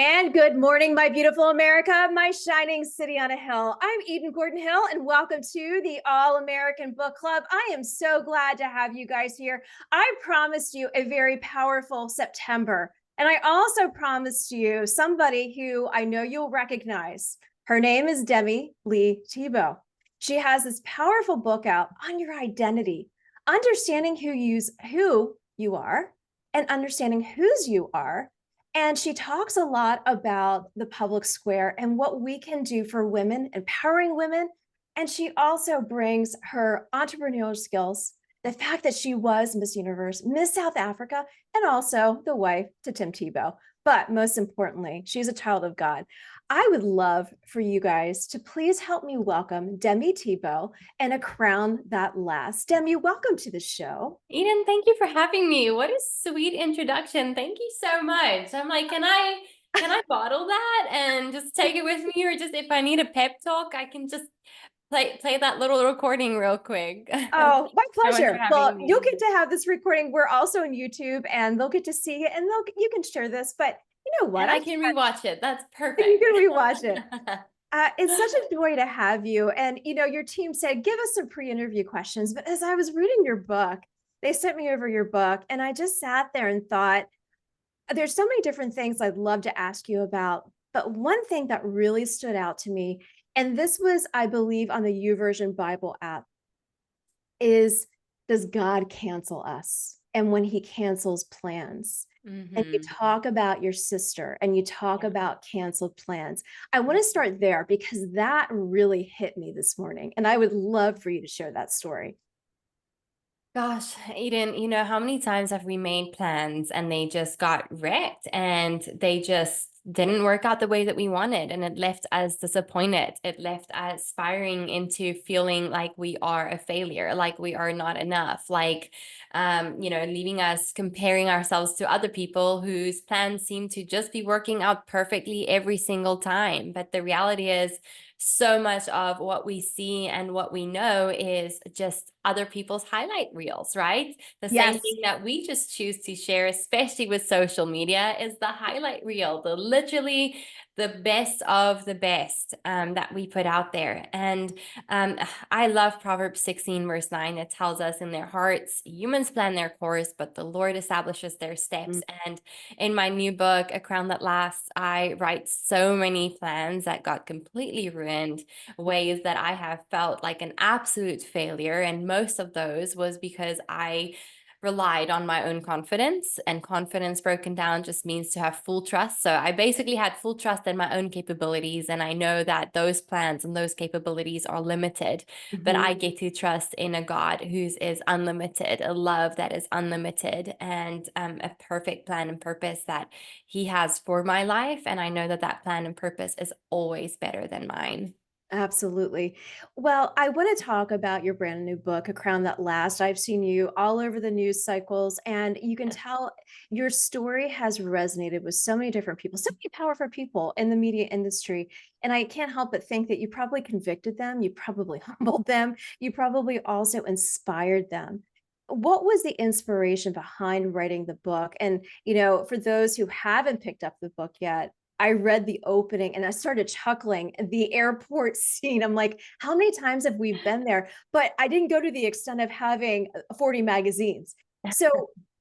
And good morning, my beautiful America, my shining city on a hill. I'm Eden Gordon Hill, and welcome to the All American Book Club. I am so glad to have you guys here. I promised you a very powerful September, and I also promised you somebody who I know you'll recognize. Her name is Demi-Leigh Tebow. She has this powerful book out on your identity, understanding who you are and understanding whose you are. And she talks a lot about the public square and what we can do for women, empowering women. And she also brings her entrepreneurial skills, the fact that she was Miss Universe, Miss South Africa, and also the wife to Tim Tebow. But most importantly, she's a child of God. I would love for you guys to please help me welcome Demi Tebow and A Crown That Lasts. Demi, welcome to the show. Eden, thank you for having me. What a sweet introduction. Thank you so much. I'm like, can I bottle that and just take it with me? Or just if I need a pep talk, I can just play that little recording real quick. Thank Oh, my you so much for pleasure. Well, having you'll me. get to have this recording. We're also on YouTube and they'll get to see it and you can share this. But you know what? And I can rewatch it. That's You perfect. can rewatch it. It's such a joy to have you. And, your team said, give us some pre-interview questions. But as I was reading your book, they sent me over your book and I just sat there and thought, there's so many different things I'd love to ask you about. But one thing that really stood out to me, and this was, I believe, on the YouVersion Bible app, is does God cancel us? And when he cancels plans. And you talk about your sister and you talk about canceled plans. I want to start there because that really hit me this morning. And I would love for you to share that story. Gosh, Eden, how many times have we made plans and they just got wrecked and they just didn't work out the way that we wanted, and it left us disappointed. It left us spiraling into feeling like we are a failure, like we are not enough, like leaving us comparing ourselves to other people whose plans seem to just be working out perfectly every single time. But the reality is, so much of what we see and what we know is just other people's highlight reels, right? The same Yes. thing that we just choose to share, especially with social media, is the highlight reel, the literally the best of the best that we put out there. And I love Proverbs 16, verse 9. It tells us, in their hearts, humans plan their course, but the Lord establishes their steps. And in my new book, A Crown That Lasts, I write so many plans that got completely ruined, ways that I have felt like an absolute failure. And most of those was because I relied on my own confidence, and confidence broken down just means to have full trust. So I basically had full trust in my own capabilities, and I know that those plans and those capabilities are limited, but I get to trust in a God whose is unlimited, a love that is unlimited, and a perfect plan and purpose that he has for my life. And I know that that plan and purpose is always better than mine. Absolutely. Well, I want to talk about your brand new book, A Crown That Lasts. I've seen you all over the news cycles, and you can tell your story has resonated with so many different people, so many powerful people in the media industry. And I can't help but think that you probably convicted them, you probably humbled them, you probably also inspired them. What was the inspiration behind writing the book? And, for those who haven't picked up the book yet, I read the opening and I started chuckling. The airport scene, I'm like, how many times have we been there? But I didn't go to the extent of having 40 magazines. So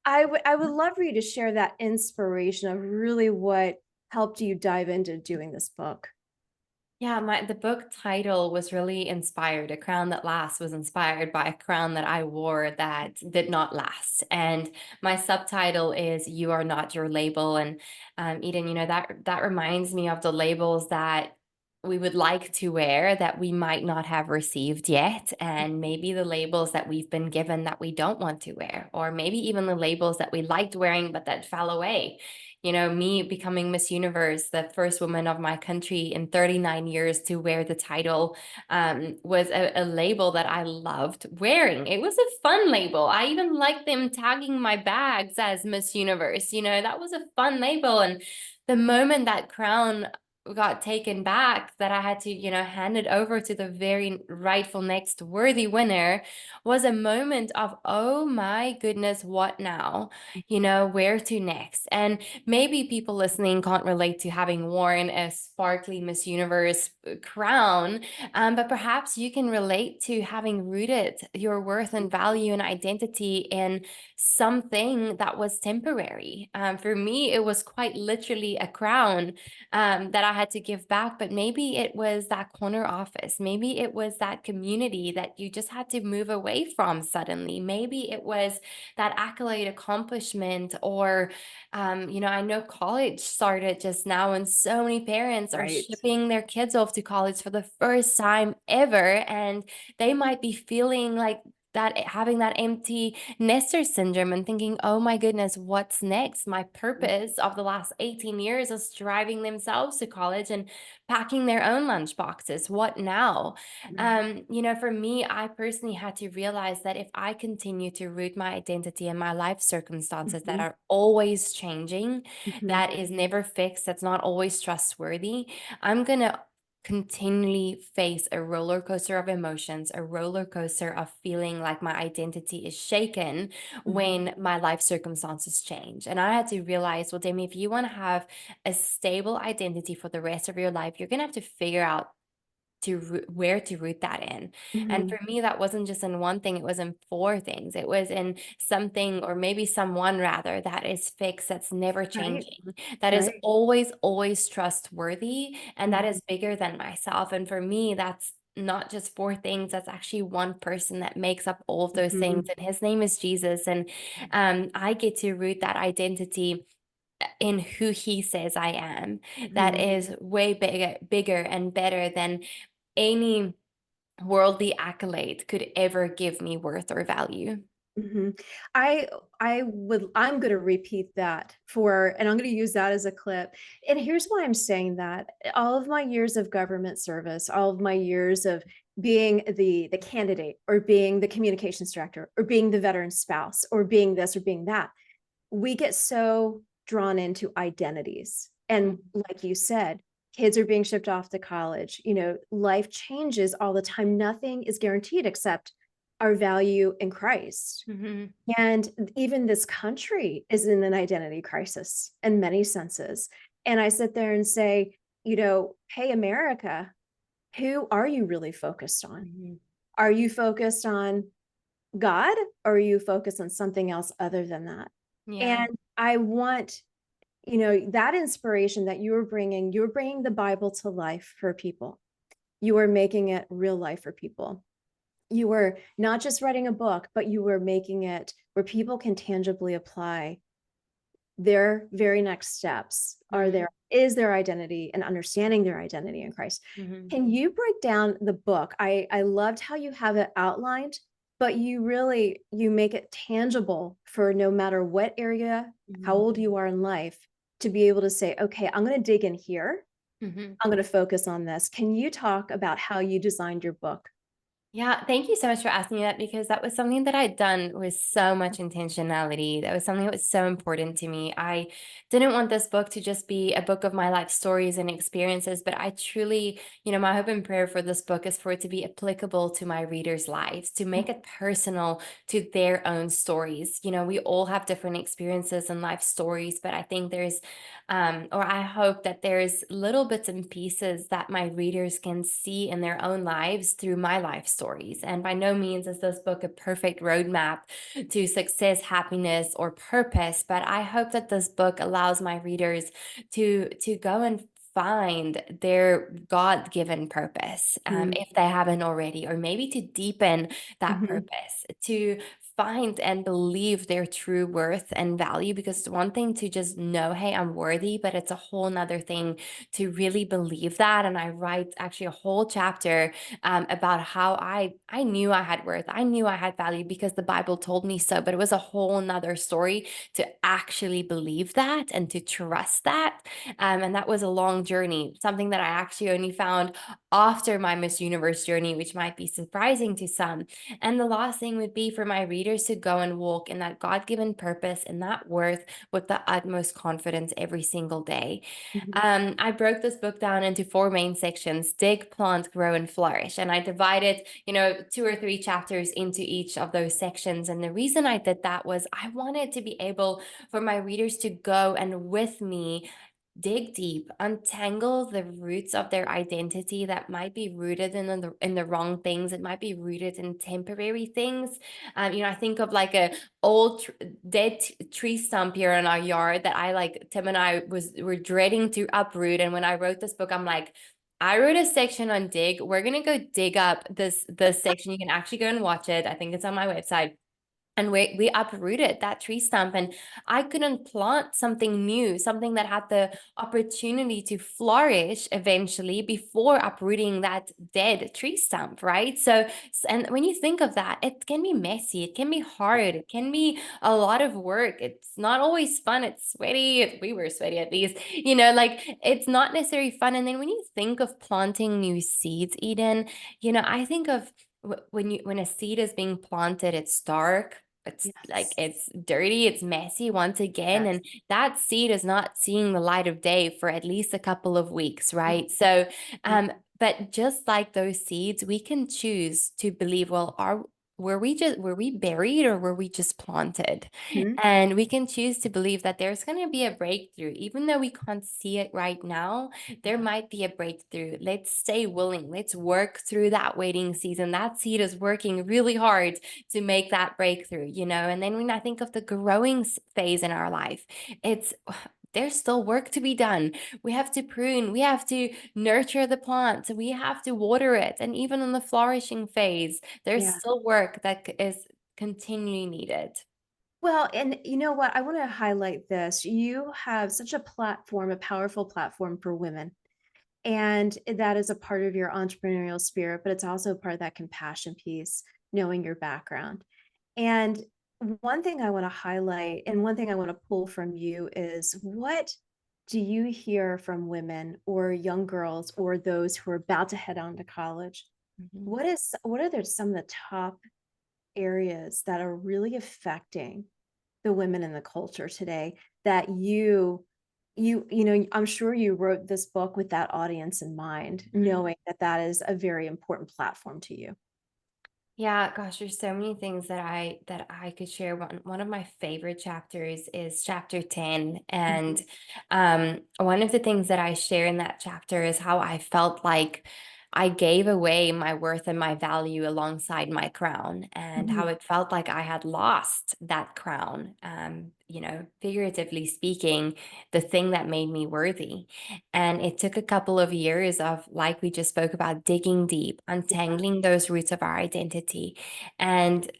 I would love for you to share that inspiration of really what helped you dive into doing this book. Yeah, the book title was really inspired. A Crown That Lasts was inspired by a crown that I wore that did not last. And my subtitle is You Are Not Your Label. And Eden, that reminds me of the labels that we would like to wear that we might not have received yet, and maybe the labels that we've been given that we don't want to wear, or maybe even the labels that we liked wearing but that fell away. Me becoming Miss Universe, the first woman of my country in 39 years to wear the title, was a label that I loved wearing. It was a fun label. I even liked them tagging my bags as Miss Universe. That was a fun label. And the moment that crown got taken back that I had to, hand it over to the very rightful next worthy winner was a moment of, oh my goodness, what now? Where to next? And maybe people listening can't relate to having worn a sparkly Miss Universe crown, but perhaps you can relate to having rooted your worth and value and identity in something that was temporary. For me, it was quite literally a crown that I had to give back, but maybe it was that corner office. Maybe it was that community that you just had to move away from suddenly. Maybe it was that accolade accomplishment, or, I know college started just now, and so many parents are Right. shipping their kids off to college for the first time ever. And they might be feeling like that, having that empty nester syndrome and thinking, oh my goodness, what's next? My purpose of the last 18 years is driving themselves to college and packing their own lunch boxes. What now? Right. For me, I personally had to realize that if I continue to root my identity in my life circumstances that Mhm. are always changing, Mhm. that is never fixed, that's not always trustworthy, I'm going to continually face a roller coaster of emotions, a roller coaster of feeling like my identity is shaken Mhm. when my life circumstances change. And I had to realize, well, Demi, if you want to have a stable identity for the rest of your life, you're going to have to figure out where to root that in. And Mhm. for me, that wasn't just in one thing, it was in four things. It was in something, or maybe someone rather, that is fixed, that's never Right. changing, that is Right. always trustworthy, and that Mhm. is bigger than myself. And for me, that's not just four things, that's actually one person that makes up all of those things, Mhm. and his name is Jesus. And I get to root that identity in who he says I am. That Mhm. is way bigger and better than any worldly accolade could ever give me worth or value. Mhm. I I'm gonna repeat that and I'm gonna use that as a clip. And here's why I'm saying that. All of my years of government service, all of my years of being the candidate, or being the communications director, or being the veteran spouse, or being this or being that, we get so drawn into identities. And like you said, kids are being shipped off to college. Life changes all the time. Nothing is guaranteed except our value in Christ. Mm-hmm. And even this country is in an identity crisis in many senses. And I sit there and say, hey, America, who are you really focused on? Mm-hmm. Are you focused on God, or are you focused on something else other than that? Yeah. And I want, that inspiration that you're bringing the Bible to life for people. You are making it real life for people. You were not just writing a book, but you were making it where people can tangibly apply their very next steps, Mm-hmm. is their identity and understanding their identity in Christ. Mm-hmm. Can you break down the book? I loved how you have it outlined, but you make it tangible for no matter what area, how Mm-hmm. old you are in life, to be able to say, okay, I'm going to dig in here. Mm-hmm. I'm going to focus on this. Can you talk about how you designed your book? Yeah, thank you so much for asking me that, because that was something that I'd done with so much intentionality. That was something that was so important to me. I didn't want this book to just be a book of my life stories and experiences, but I truly, my hope and prayer for this book is for it to be applicable to my readers' lives, to make it personal to their own stories. We all have different experiences and life stories, but I think or I hope that there's little bits and pieces that my readers can see in their own lives through my life stories. And by no means is this book a perfect roadmap to success, happiness, or purpose, but I hope that this book allows my readers to go and find their God-given purpose, Mhm. if they haven't already, or maybe to deepen that Mhm. purpose, to find and believe their true worth and value. Because it's one thing to just know, hey, I'm worthy, but it's a whole nother thing to really believe that. And I write actually a whole chapter about how I knew I had worth, I knew I had value because the Bible told me so, but it was a whole nother story to actually believe that and to trust that. And that was a long journey, something that I actually only found after my Miss Universe journey, which might be surprising to some. And the last thing would be for my readers readers to go and walk in that God-given purpose and that worth with the utmost confidence every single day. Mhm. I broke this book down into 4 main sections: dig, plant, grow, and flourish. And I divided, 2 or 3 chapters into each of those sections. And the reason I did that was I wanted to be able for my readers to go and with me dig deep, untangle the roots of their identity that might be rooted in the wrong things. It might be rooted in temporary things. I think of like a old dead tree stump here in our yard that Tim and I were dreading to uproot. And when I wrote this book, I'm like, I wrote a section on dig. We're gonna go dig up this section. You can actually go and watch it. I think it's on my website. And we uprooted that tree stump, and I couldn't plant something new, something that had the opportunity to flourish eventually before uprooting that dead tree stump, right? So, and when you think of that, it can be messy, it can be hard, it can be a lot of work. It's not always fun. It's sweaty. We were sweaty at least, like it's not necessarily fun. And then when you think of planting new seeds, Eden, I think of when a seed is being planted, it's dark, it's like Yes. it's dirty, it's messy once again, Yes. and that seed is not seeing the light of day for at least a couple of weeks, right? So but just like those seeds, we can choose to believe, well, were we buried, or were we just planted? Mhm. And we can choose to believe that there's going to be a breakthrough. Even though we can't see it right now, there might be a breakthrough. Let's stay willing. Let's work through that waiting season. That seed is working really hard to make that breakthrough, And then when I think of the growing phase in our life, it's there's still work to be done. We have to prune, we have to nurture the plant, we have to water it. And even in the flourishing phase, there's Yeah. still work that is continually needed. Well, and you know what? I want to highlight this. You have such a platform, a powerful platform for women. And that is a part of your entrepreneurial spirit, but it's also part of that compassion piece, knowing your background. And one thing I want to highlight and one thing I want to pull from you is, what do you hear from women or young girls or those who are about to head on to college? Mhm. What are some of the top areas that are really affecting the women in the culture today that I'm sure you wrote this book with that audience in mind, knowing that that is a very important platform to you. Yeah, gosh, there's so many things that I could share. One of my favorite chapters is chapter 10. And Mhm. one of the things that I share in that chapter is how I felt like I gave away my worth and my value alongside my crown, and how Mhm. it felt like I had lost that crown, figuratively speaking, the thing that made me worthy. And it took a couple of years of, like we just spoke about, digging deep, Yeah. untangling those roots of our identity. And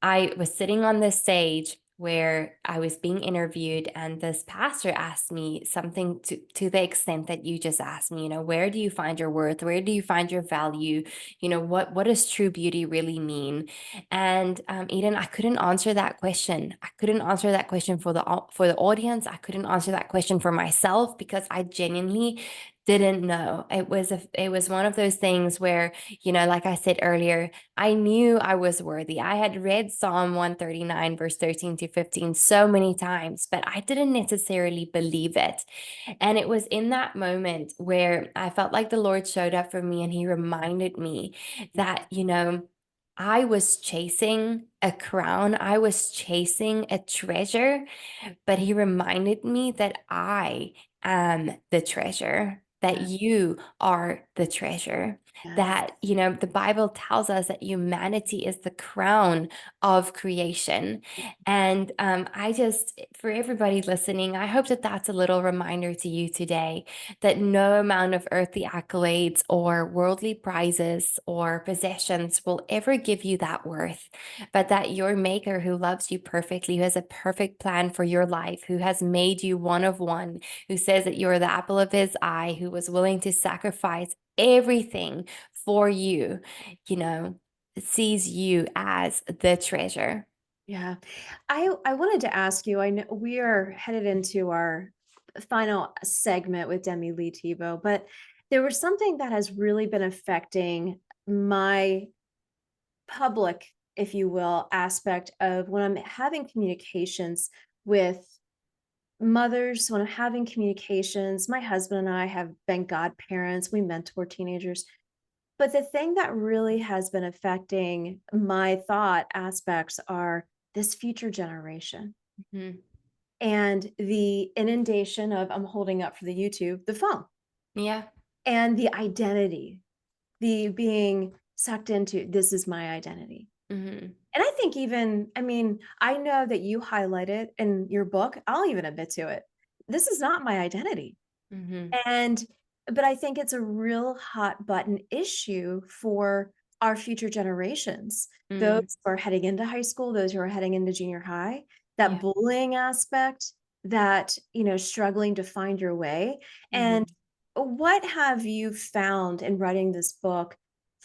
I was sitting on this stage where I was being interviewed, and this pastor asked me something to the extent that you just asked me, where do you find your worth? Where do you find your value? What does true beauty really mean? And Eden, I couldn't answer that question. I couldn't answer that question for the audience. I couldn't answer that question for myself, because I genuinely didn't know. It was one of those things where, like I said earlier, I knew I was worthy. I had read Psalm 139, verse 13 to 15 so many times, but I didn't necessarily believe it. And it was in that moment where I felt like the Lord showed up for me, and he reminded me that, I was chasing a crown, I was chasing a treasure, but he reminded me that I am the treasure, that Yeah. you are the treasure. Yes. That, the Bible tells us that humanity is the crown of creation. And for everybody listening, I hope that that's a little reminder to you today, that no amount of earthly accolades or worldly prizes or possessions will ever give you that worth, but that your maker, who loves you perfectly, who has a perfect plan for your life, who has made you one of one, who says that you're the apple of his eye, who was willing to sacrifice everything for you, you know, sees you as the treasure. Yeah. I wanted to ask you, I know we are headed into our final segment with Demi-Leigh Tebow, but there was something that has really been affecting my public if you will, aspect of when I'm having communications with mothers, when I'm having communications. My husband and I have been godparents, we mentor teenagers. But the thing that really has been affecting my thought aspects are this future generation Mhm. and the inundation of, I'm holding up for the YouTube, the phone, Yeah. and the identity, the being sucked into, this is my identity. Mhm. And I think even, I mean, I know that you highlight it in your book. I'll even admit to it. This is not my identity. Mhm. And but I think it's a real hot button issue for our future generations. Those Mm. who are heading into high school, those who are heading into junior high, that Yeah. bullying aspect, that, struggling to find your way. And Mhm. what have you found in writing this book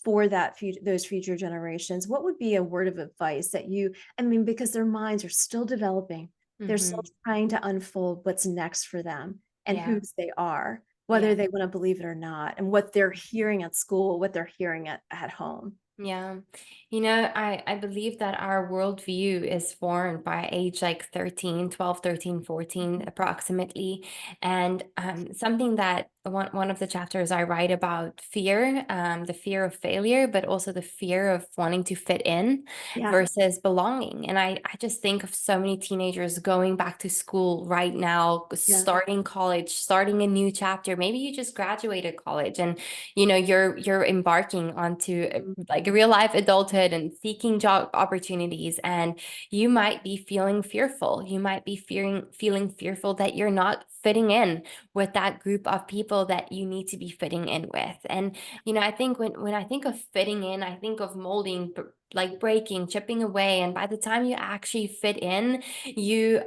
for that those future generations? What would be a word of advice that I mean, because their minds are still developing, they're still Mhm. trying to unfold what's next for them and Yeah. whose they are, whether Yeah. they wanna believe it or not, and what they're hearing at school, what they're hearing at home. Yeah. I believe that our worldview is formed by age like 13, 12, 13, 14, Mhm. approximately. And something that one of the chapters I write about fear, the fear of failure, but also the fear of wanting to fit in Yeah, versus belonging. And I just think of so many teenagers going back to school right now, yeah. starting college, starting a new chapter. Maybe you just graduated college and you're embarking onto like a real life adulthood and seeking job opportunities, and you might be feeling fearful. You might be feeling fearful that you're not fitting in with that group of people that you need to be fitting in with. And I think when I think of fitting in, I think of molding, like breaking, chipping away, and by the time you actually fit in, you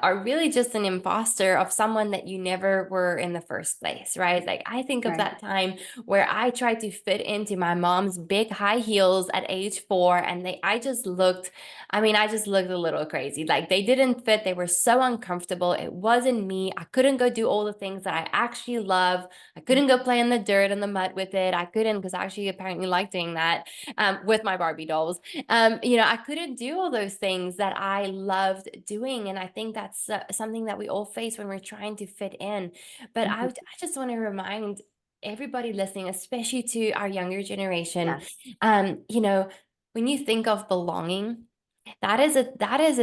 are really just an imposter of someone that you never were in the first place, right? Like I think of Right. that time where I tried to fit into my mom's big high heels at age 4, and I just looked a little crazy. Like they didn't fit. They were so uncomfortable. It wasn't me. I couldn't go do all the things that I actually love. I couldn't go play in the dirt and the mud with it. I couldn't, because I actually apparently like doing that with my Barbie dolls. I couldn't do all those things that I loved doing. And I think that's something that we all face when we're trying to fit in. But I Mhm. just want to remind everybody listening, especially to our younger generation, Yes. when you think of belonging, that is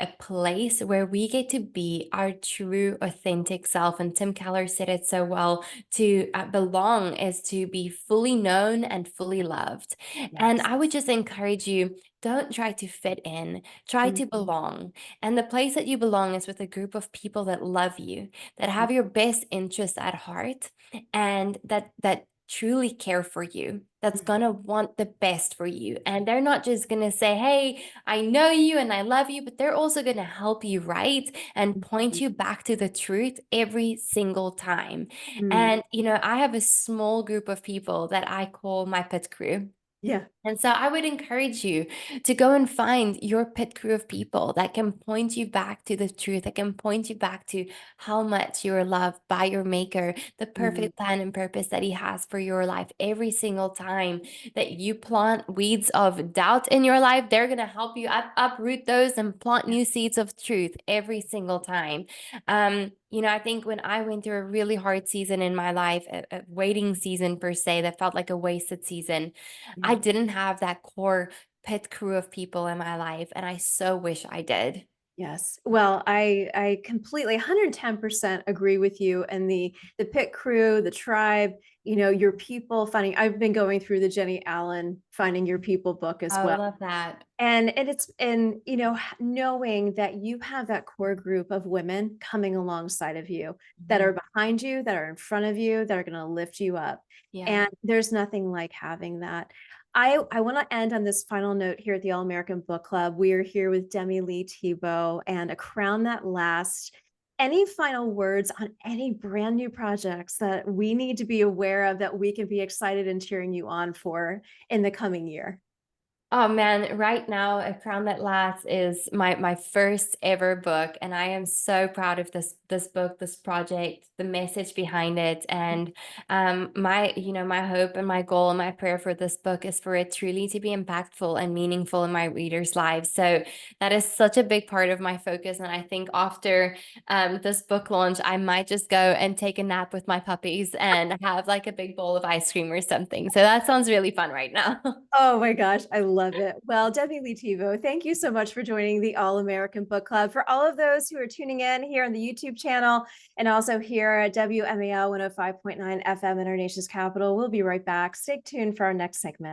a place where we get to be our true authentic self. And Tim Keller said it so well: to belong is to be fully known and fully loved. And Yes. I would just encourage you, don't try to fit in, try to Mhm. belong. And the place that you belong is with a group of people that love you, that Mm. have your best interests at heart, and that truly care for you, that's Mhm. gonna want the best for you. And they're not just gonna say, hey, I know you and I love you, but they're also gonna help you right and point Mhm. you back to the truth every single time. Mm. And I have a small group of people that I call my pit crew. Yeah. And so I would encourage you to go and find your pit crew of people that can point you back to the truth, that can point you back to how much you are loved by your maker, the Mhm. perfect plan and purpose that he has for your life. Every single time that you plant weeds of doubt in your life, they're going to help you uproot those and plant Yeah. new seeds of truth every single time. I think when I went through a really hard season in my life, a waiting season per se, that felt like a wasted season, I Yeah. didn't have that core pit crew of people in my life, and I so wish I did. Yes. Well, I completely 110% agree with you. And the pit crew, the tribe, your people finding, I've been going through the Jenny Allen Finding Your People book as I well. love that. And it's and knowing that you have that core group of women coming alongside of you, that Mhm. are behind you, that are in front of you, that are going to lift you up. Yeah. And there's nothing like having that. I want to end on this final note here at the All American Book Club. We are here with Demi-Leigh Tebow and A Crown That Lasts. Any final words on any brand new projects that we need to be aware of, that we can be excited and cheering you on for in the coming year? Oh man, right now, A Crown That Lasts is my first ever book, and I am so proud of this book, this project, the message behind it, and my hope and my goal and my prayer for this book is for it truly to be impactful and meaningful in my readers' lives. So that is such a big part of my focus, and I think after this book launch, I might just go and take a nap with my puppies and have like a big bowl of ice cream or something. So that sounds really fun right now. Oh my gosh, I love it. Well, Demi-Leigh Tebow, thank you so much for joining the All American Book Club. For all of those who are tuning in here on the YouTube channel and also here at WMAL 105.9 FM in our nation's capital, we'll be right back. Stay tuned for our next segment.